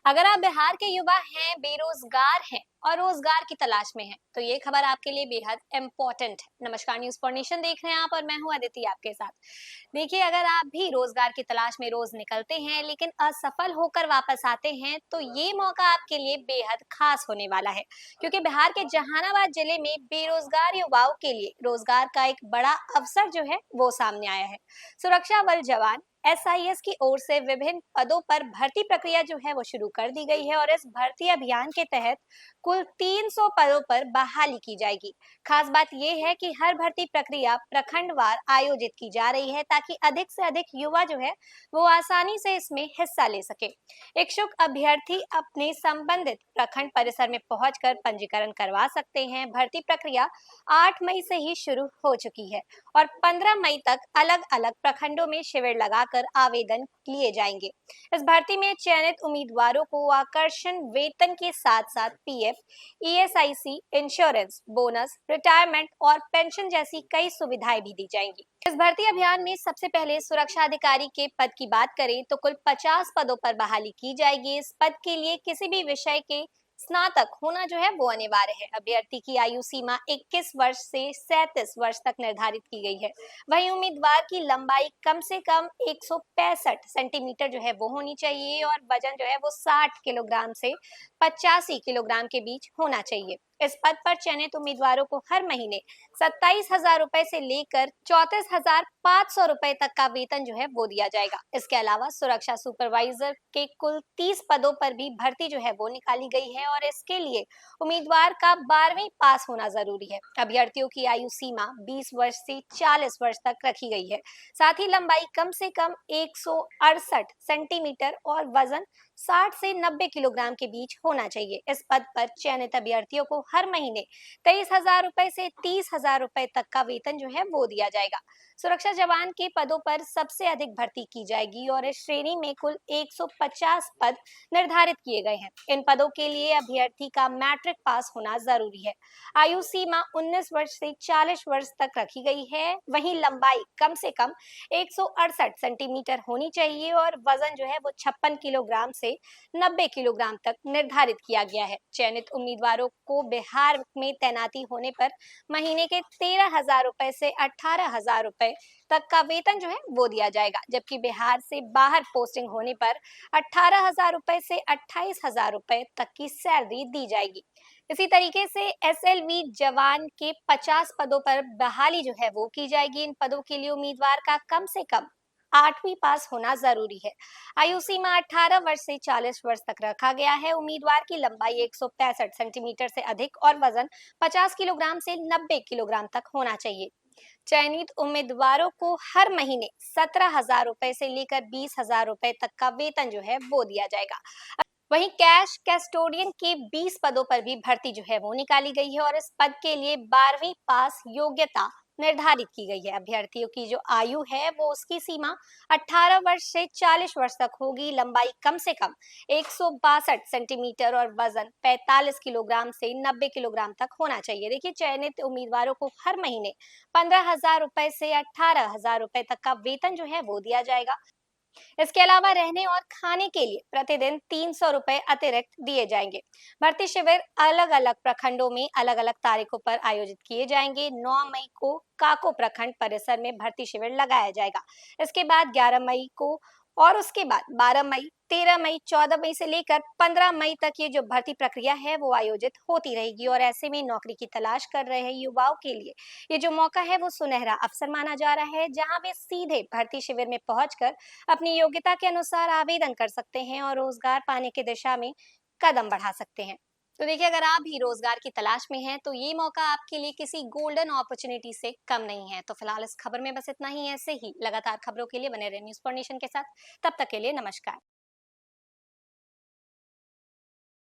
अगर आप बिहार के युवा हैं, बेरोजगार हैं और रोजगार की तलाश में हैं, तो ये खबर आपके लिए बेहद इम्पोर्टेंट है। नमस्कार, न्यूज फॉर नेशन देख रहे हैं आप और मैं हूं अदिति आपके साथ। देखिए, अगर आप भी रोजगार की तलाश में रोज निकलते हैं लेकिन असफल होकर वापस आते हैं, तो ये मौका आपके लिए बेहद खास होने वाला है, क्योंकि बिहार के जहानाबाद जिले में बेरोजगार युवाओं के लिए रोजगार का एक बड़ा अवसर जो है वो सामने आया है। सुरक्षा बल जवान एसआईएस की ओर से विभिन्न पदों पर भर्ती प्रक्रिया जो है वो शुरू कर दी गई है और इस भर्ती अभियान के तहत कुल 300 पदों पर बहाली की जाएगी। खास बात यह है कि हर भर्ती प्रक्रिया प्रखंडवार आयोजित की जा रही है, ताकि अधिक से अधिक युवा जो है वो आसानी से इसमें हिस्सा ले सके। इच्छुक अभ्यर्थी अपने संबंधित प्रखंड परिसर में पहुंचकर पंजीकरण करवा सकते हैं। भर्ती प्रक्रिया 8 मई से ही शुरू हो चुकी है और 15 मई तक अलग अलग प्रखंडों में शिविर लगाकर आवेदन लिए जाएंगे। इस भर्ती में चयनित उम्मीदवारों को आकर्षण वेतन के साथ साथ PF, ESIC, insurance, bonus, retirement और पेंशन जैसी कई सुविधाएं भी दी जाएंगी। इस भर्ती अभियान में सबसे पहले सुरक्षा अधिकारी के पद की बात करें तो कुल 50 पदों पर बहाली की जाएगी। इस पद के लिए किसी भी विषय के स्नातक होना जो है वो अनिवार्य है। अभ्यर्थी की आयु सीमा 21 वर्ष से 37 वर्ष तक निर्धारित की गई है। वहीं उम्मीदवार की लंबाई कम से कम 165 सेंटीमीटर जो है वो होनी चाहिए और वजन जो है वो 60 किलोग्राम से 85 किलोग्राम के बीच होना चाहिए। इस पद पर चयनित उम्मीदवारों को हर महीने 27,000 रुपए से लेकर 34,500 रुपए तक का वेतन जो है वो दिया जाएगा। इसके अलावा सुरक्षा सुपरवाइजर के कुल 30 पदों पर भी भर्ती जो है वो निकाली गई है और इसके लिए उम्मीदवार का 12वीं पास होना जरूरी है। अभ्यर्थियों की आयु सीमा 20 वर्ष से 40 वर्ष तक रखी गई है। साथ ही लंबाई कम से कम 168 सेंटीमीटर और वजन 60 से 90 किलोग्राम के बीच होना चाहिए। इस पद पर चयनित अभ्यर्थियों को हर महीने 23,000 रुपए से 30,000 रुपए तक का वेतन जो है वो दिया जाएगा। सुरक्षा जवान के पदों पर सबसे अधिक भर्ती की जाएगी और इस श्रेणी में कुल 150 पद निर्धारित किए गए हैं। इन पदों के लिए अभ्यर्थी का मैट्रिक पास होना जरूरी है। आयु सीमा 19 वर्ष से 40 वर्ष तक रखी गई है। वहीं लंबाई कम से कम 168 सेंटीमीटर होनी चाहिए और वजन जो है वो 56 किलोग्राम से 90 किलोग्राम तक निर्धारित किया गया है। चयनित उम्मीदवारों को बिहार में तैनाती होने पर महीने के 13,000 रुपए से 18,000 रुपए तक का वेतन जो है वो दिया जाएगा, जबकि बिहार से बाहर पोस्टिंग होने पर 18,000 रुपए से 28,000 रुपए तक की सैलरी दी जाएगी। इसी तरीके से एसएलवी जवान के 50 पदों पर बहाली जो है वो की जाएगी। इन पदों के लिए उम्मीदवार का कम से कम 8वीं पास होना जरूरी है। आयु सीमा 18 वर्ष से 40 वर्ष तक रखा गया है। उम्मीदवार की लंबाई 165 सेंटीमीटर से अधिक और वजन 50 किलोग्राम से 90 किलोग्राम तक होना चाहिए। चयनित उम्मीदवारों को हर महीने 17,000 रुपए से लेकर 20,000 रुपए तक का वेतन जो है वो दिया जाएगा। वहीं कैश कैस्टोडियन के 20 पदों पर भी भर्ती जो है वो निकाली गई है और इस पद के लिए 12वीं पास योग्यता निर्धारित की गई है। अभ्यर्थियों की जो आयु है वो उसकी सीमा 18 वर्ष से 40 वर्ष तक होगी। लंबाई कम से कम 162 सेंटीमीटर और वजन 45 किलोग्राम से 90 किलोग्राम तक होना चाहिए। देखिए, चयनित उम्मीदवारों को हर महीने 15,000 रुपए से 18,000 रुपए तक का वेतन जो है वो दिया जाएगा। इसके अलावा रहने और खाने के लिए प्रतिदिन 300 रुपए अतिरिक्त दिए जाएंगे। भर्ती शिविर अलग अलग प्रखंडों में अलग अलग तारीखों पर आयोजित किए जाएंगे। 9 मई को काको प्रखंड परिसर में भर्ती शिविर लगाया जाएगा। इसके बाद 11 मई को और उसके बाद 12 मई, 13 मई, 14 मई से लेकर 15 मई तक ये जो भर्ती प्रक्रिया है वो आयोजित होती रहेगी और ऐसे में नौकरी की तलाश कर रहे युवाओं के लिए ये जो मौका है वो सुनहरा अवसर माना जा रहा है, जहां वे सीधे भर्ती शिविर में पहुंचकर अपनी योग्यता के अनुसार आवेदन कर सकते हैं और रोजगार पाने की दिशा में कदम बढ़ा सकते हैं। तो देखिए, अगर आप भी रोजगार की तलाश में हैं तो ये मौका आपके लिए किसी गोल्डन अपॉर्चुनिटी से कम नहीं है। तो फिलहाल इस खबर में बस इतना ही। ऐसे ही लगातार खबरों के लिए बने रहे न्यूज फॉर नेशन के साथ। तब तक के लिए नमस्कार।